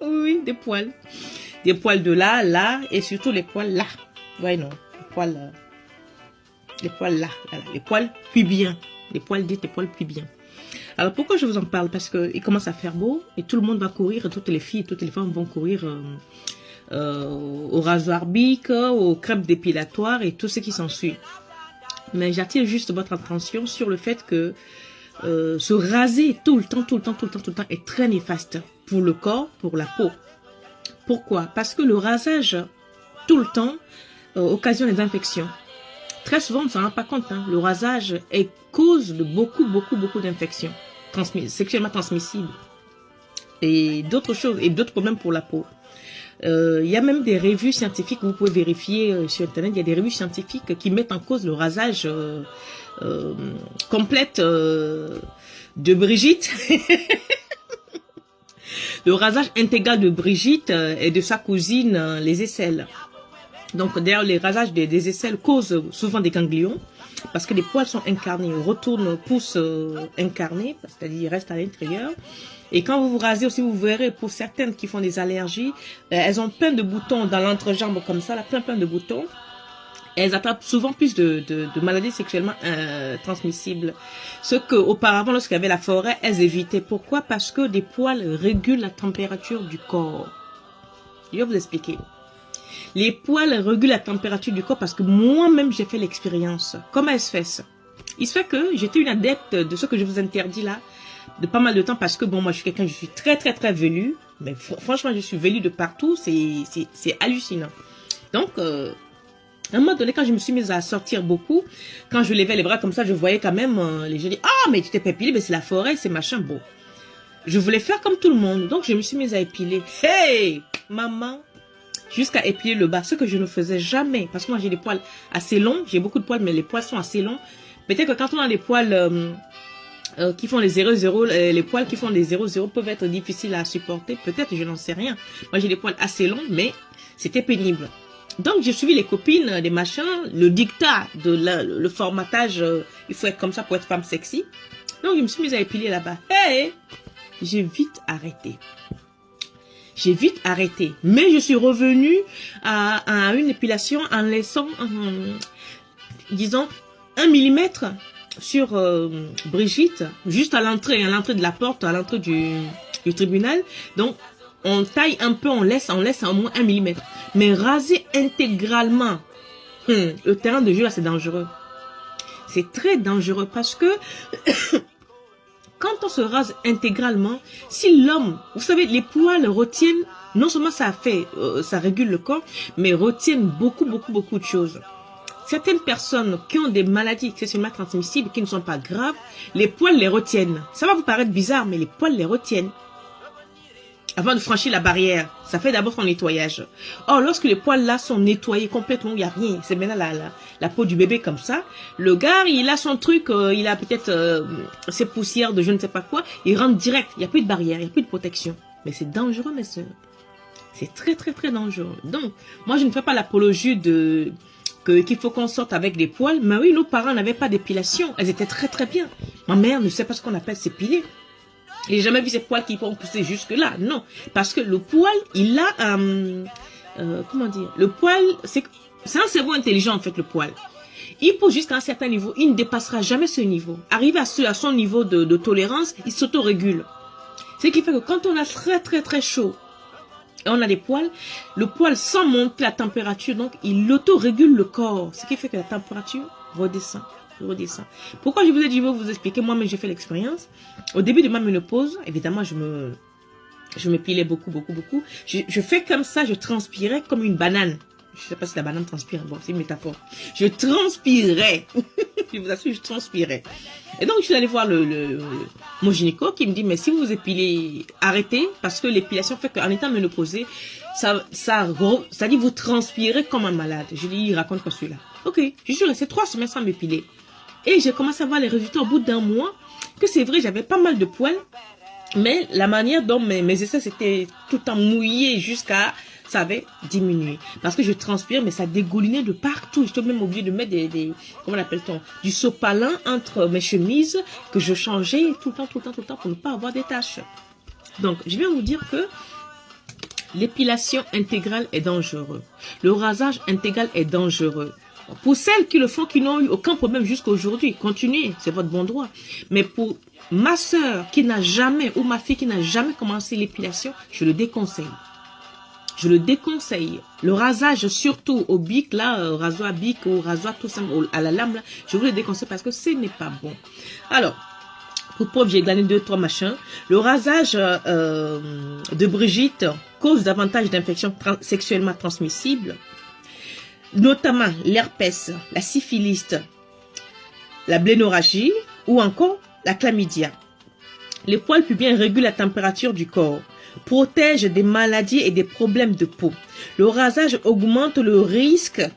Oui, des poils. Des poils de là, là, et surtout les poils là. Ouais, non, les poils là, là, les poils pubiens. Les poils dits, les poils pubiens. Alors pourquoi je vous en parle? Parce qu'il commence à faire beau et tout le monde va courir, toutes les filles, toutes les femmes vont courir au rasoir bic, aux crêpes dépilatoire et tout ce qui s'ensuit. Mais j'attire juste votre attention sur le fait que se raser tout le temps est très néfaste pour le corps, pour la peau. Pourquoi? Parce que le rasage tout le temps occasionne des infections. Très souvent, on ne s'en rend pas compte. Hein. Le rasage est cause de beaucoup d'infections sexuellement transmissibles et d'autres choses et d'autres problèmes pour la peau. Il y a même des revues scientifiques, vous pouvez vérifier sur Internet, il y a des revues scientifiques qui mettent en cause le rasage complète de Brigitte. Le rasage intégral de Brigitte et de sa cousine, les aisselles. Donc d'ailleurs, les rasages des aisselles causent souvent des ganglions parce que les poils sont incarnés, retournent, poussent incarnés, c'est-à-dire ils restent à l'intérieur. Et quand vous vous rasez aussi, vous verrez, pour certaines qui font des allergies, elles ont plein de boutons dans l'entrejambe comme ça, là, plein de boutons. Et elles attrapent souvent plus de maladies sexuellement transmissibles. Ce que auparavant, lorsqu'il y avait la forêt, elles évitaient. Pourquoi? Parce que des poils régulent la température du corps. Je vais vous expliquer. Les poils régulent la température du corps parce que moi-même, j'ai fait l'expérience. Comment elle se fait ça? Il se fait que j'étais une adepte de ce que je vous interdis là, de pas mal de temps parce que bon, moi, je suis quelqu'un, je suis très velue. Mais franchement, je suis velue de partout. C'est hallucinant. Donc, à un moment donné, quand je me suis mise à sortir beaucoup, quand je levais les bras comme ça, je voyais quand même les gens dire, ah, mais tu t'es pas épilé, mais c'est la forêt, c'est machin. Bon, je voulais faire comme tout le monde. Donc, je me suis mise à épiler. Hey, maman! Jusqu'à épiler le bas, ce que je ne faisais jamais. Parce que moi, j'ai des poils assez longs. J'ai beaucoup de poils, mais les poils sont assez longs. Peut-être que quand on a des poils qui font les 0,0, les poils qui font les 0,0 peuvent être difficiles à supporter. Peut-être, je n'en sais rien. Moi, j'ai des poils assez longs, mais c'était pénible. Donc, j'ai suivi les copines, des machins, le dictat de le formatage. Il faut être comme ça pour être femme sexy. Donc, je me suis mise à épiler là-bas. Hey! J'ai vite arrêté. J'ai vite arrêté. Mais je suis revenue à une épilation en laissant, disons, 1 millimètre sur Brigitte, juste à l'entrée de la porte, à l'entrée du tribunal. Donc, on taille un peu, on laisse au moins 1 millimètre. Mais raser intégralement, le terrain de jeu là, c'est dangereux. C'est très dangereux parce que quand on se rase intégralement, si l'homme, vous savez, les poils retiennent, non seulement ça fait, ça régule le corps, mais retiennent beaucoup de choses. Certaines personnes qui ont des maladies sexuellement transmissibles, qui ne sont pas graves, les poils les retiennent. Ça va vous paraître bizarre, mais les poils les retiennent. Avant de franchir la barrière, ça fait d'abord son nettoyage. Or, lorsque les poils là sont nettoyés complètement, il n'y a rien. C'est maintenant la peau du bébé comme ça. Le gars, il a son truc, il a peut-être ses poussières de je ne sais pas quoi. Il rentre direct. Il n'y a plus de barrière, il n'y a plus de protection. Mais c'est dangereux, mes soeurs. C'est très dangereux. Donc, moi, je ne fais pas l'apologie qu'il faut qu'on sorte avec des poils. Mais oui, nos parents n'avaient pas d'épilation. Elles étaient très bien. Ma mère ne sait pas ce qu'on appelle s'épiler. J'ai jamais vu ces poils qui vont pousser jusque là, non, parce que le poil, il a comment dire, le poil, c'est un cerveau intelligent en fait, le poil. Il pousse jusqu'à un certain niveau, il ne dépassera jamais ce niveau. Arrivé à son niveau de tolérance, il s'autorégule. Ce qui fait que quand on a très chaud et on a des poils, le poil sans monter la température, donc il autorégule le corps, ce qui fait que la température redescend. Pourquoi je vous ai dit, je vais vous expliquer, moi-même j'ai fait l'expérience. Au début de ma ménopause, évidemment, je me pilais beaucoup. Je fais comme ça, je transpirais comme une banane. Je ne sais pas si la banane transpire, bon, c'est une métaphore. Je transpirais. Je vous assure, je transpirais. Et donc, je suis allée voir mon gynéco qui me dit, mais si vous vous épilez, arrêtez, parce que l'épilation fait qu'en étant ménopausée, c'est-à-dire vous transpirez comme un malade. Je lui dis, il raconte pas celui-là. Ok, je suis restée 3 semaines sans m'épiler. Et j'ai commencé à voir les résultats au bout d'1 mois, que c'est vrai, j'avais pas mal de poils, mais la manière dont mes aisselles étaient tout le temps mouillées jusqu'à, ça avait diminué. Parce que je transpire, mais ça dégoulinait de partout. J'étais même obligée de mettre comment l'appelle-t-on, du sopalin entre mes chemises, que je changeais tout le temps pour ne pas avoir des taches. Donc, je viens vous dire que L'épilation intégrale est dangereux. Le rasage intégral est dangereux. Pour celles qui le font, qui n'ont eu aucun problème jusqu'à aujourd'hui, continuez, c'est votre bon droit. Mais pour ma soeur qui n'a jamais, ou ma fille qui n'a jamais commencé l'épilation, je le déconseille. Je le déconseille. Le rasage, surtout au bic, là, rasoir bic ou rasoir tout simple, à la lame, là, je vous le déconseille parce que ce n'est pas bon. Alors, pour preuve, j'ai glané 2-3 machins. Le rasage de Brigitte cause davantage d'infections sexuellement transmissibles, notamment l'herpès, la syphilis, la blénorragie ou encore la chlamydia. Les poils pubiens régulent la température du corps, protègent des maladies et des problèmes de peau. Le rasage augmente le risque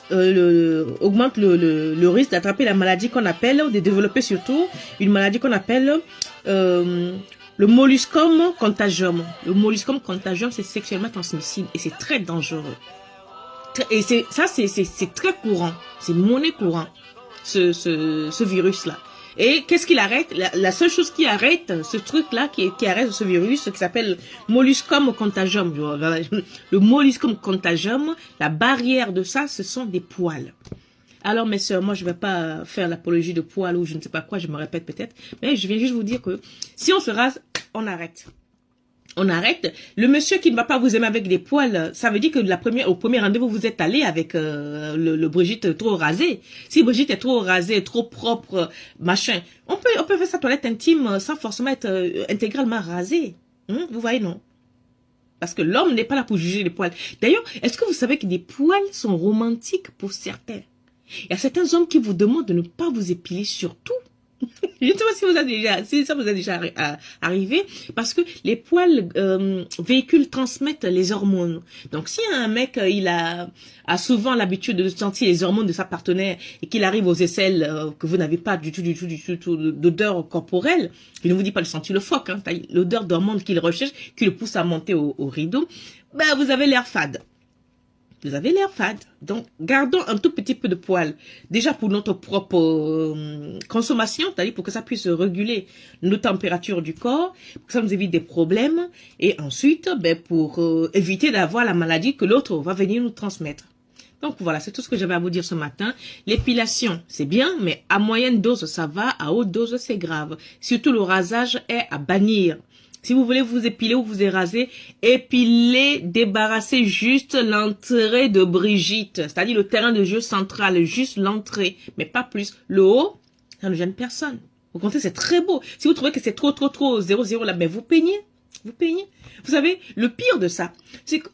risque d'attraper la maladie qu'on appelle, ou de développer surtout une maladie qu'on appelle le molluscum contagium. Le molluscum contagium, c'est sexuellement transmissible et c'est très dangereux. Et c'est très courant, c'est monnaie courant, ce virus-là. Et qu'est-ce qu'il arrête? La seule chose qui arrête ce truc-là, qui arrête ce virus, qui s'appelle molluscum contagium. Le molluscum contagium, la barrière de ça, ce sont des poils. Alors mes sœurs, moi je vais pas faire l'apologie de poils ou je ne sais pas quoi, je me répète peut-être, mais je viens juste vous dire que si on se rase, on arrête. On arrête. Le monsieur qui ne va pas vous aimer avec des poils, ça veut dire que au premier rendez-vous, vous êtes allé avec le Brigitte trop rasé. Si Brigitte est trop rasée, trop propre, machin, on peut faire sa toilette intime sans forcément être intégralement rasé. Vous voyez, non? Parce que l'homme n'est pas là pour juger les poils. D'ailleurs, est-ce que vous savez que des poils sont romantiques pour certains? Il y a certains hommes qui vous demandent de ne pas vous épiler surtout. Je ne sais pas si ça vous a déjà arrivé, parce que les poils transmettent les hormones. Donc si un mec il a souvent l'habitude de sentir les hormones de sa partenaire et qu'il arrive aux aisselles que vous n'avez pas du tout d'odeur corporelle, je ne vous dis pas de sentir le phoque, hein, l'odeur d'hormones qu'il recherche, qui le pousse à monter au rideau, ben vous avez l'air fade. Vous avez l'air fade. Donc, gardons un tout petit peu de poils. Déjà pour notre propre consommation, c'est-à-dire pour que ça puisse réguler nos températures du corps, pour que ça nous évite des problèmes. Et ensuite, ben, pour éviter d'avoir la maladie que l'autre va venir nous transmettre. Donc voilà, c'est tout ce que j'avais à vous dire ce matin. L'épilation, c'est bien, mais à moyenne dose, ça va. À haute dose, c'est grave. Surtout, le rasage est à bannir. Si vous voulez vous épiler ou vous éraser, épilez, débarrassez juste l'entrée de Brigitte. C'est-à-dire le terrain de jeu central, juste l'entrée, mais pas plus. Le haut, ça ne gêne personne. Au contraire, c'est très beau. Si vous trouvez que c'est trop 0,0 là, mais vous peignez. Vous peignez. Vous savez, le pire de ça, c'est que...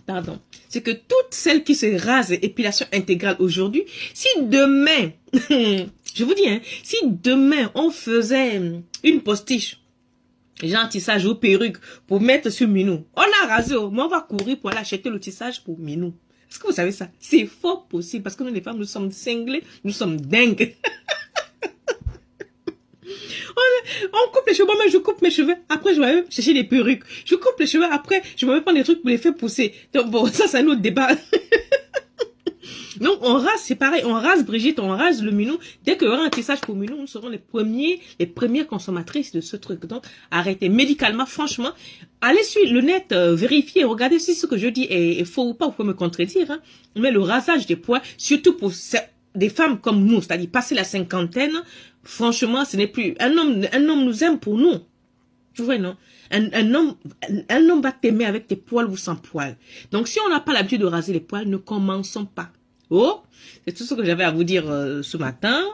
Pardon. C'est que toutes celles qui se rasent épilation intégrale aujourd'hui, si demain... Je vous dis, hein, si demain on faisait une postiche, genre tissage ou perruque pour mettre sur Minou, on a rasé, mais on va courir pour aller acheter le tissage pour Minou. Est-ce que vous savez ça? C'est fort possible parce que nous les femmes, nous sommes cinglées, nous sommes dingues. On coupe les cheveux, moi je coupe mes cheveux, après je vais même chercher des perruques. Je coupe les cheveux, après je vais même prendre des trucs pour les faire pousser. Donc bon, ça c'est un autre débat. Donc, on rase, c'est pareil, on rase Brigitte, on rase le Minou. Dès qu'il y aura un tissage pour Minou, nous serons les premières consommatrices de ce truc. Donc, arrêtez. Médicalement, franchement, allez sur le net, vérifiez, regardez si ce que je dis est faux ou pas, vous pouvez me contredire, hein. Mais le rasage des poils, surtout pour des femmes comme nous, c'est-à-dire passer la cinquantaine, franchement, ce n'est plus, un homme nous aime pour nous. Tu vois, non? Un homme va t'aimer avec tes poils ou sans poils. Donc, si on n'a pas l'habitude de raser les poils, ne commençons pas. Oh, c'est tout ce que j'avais à vous dire ce matin.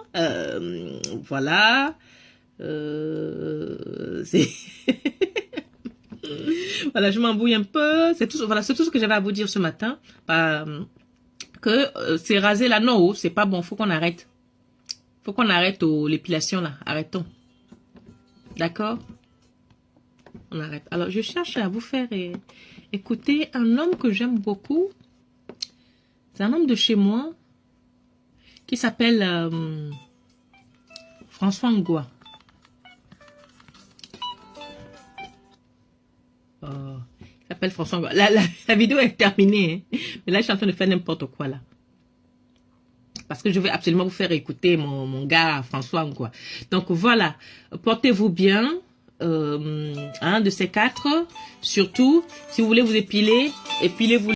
Voilà. Voilà, je m'embrouille un peu. C'est tout ce que j'avais à vous dire ce matin. C'est rasé là, non, c'est pas bon. Faut qu'on arrête. Faut qu'on arrête l'épilation là. Arrêtons. D'accord? On arrête. Alors, je cherche à vous faire écouter un homme que j'aime beaucoup. C'est un homme de chez moi qui s'appelle François Ngoua. Il s'appelle François Ngoua. La vidéo est terminée, hein. Mais là, je suis en train de faire n'importe quoi là. Parce que je vais absolument vous faire écouter mon gars François Ngoua. Donc voilà, portez-vous bien. un de ces quatre. Surtout, si vous voulez vous épiler, épilez-vous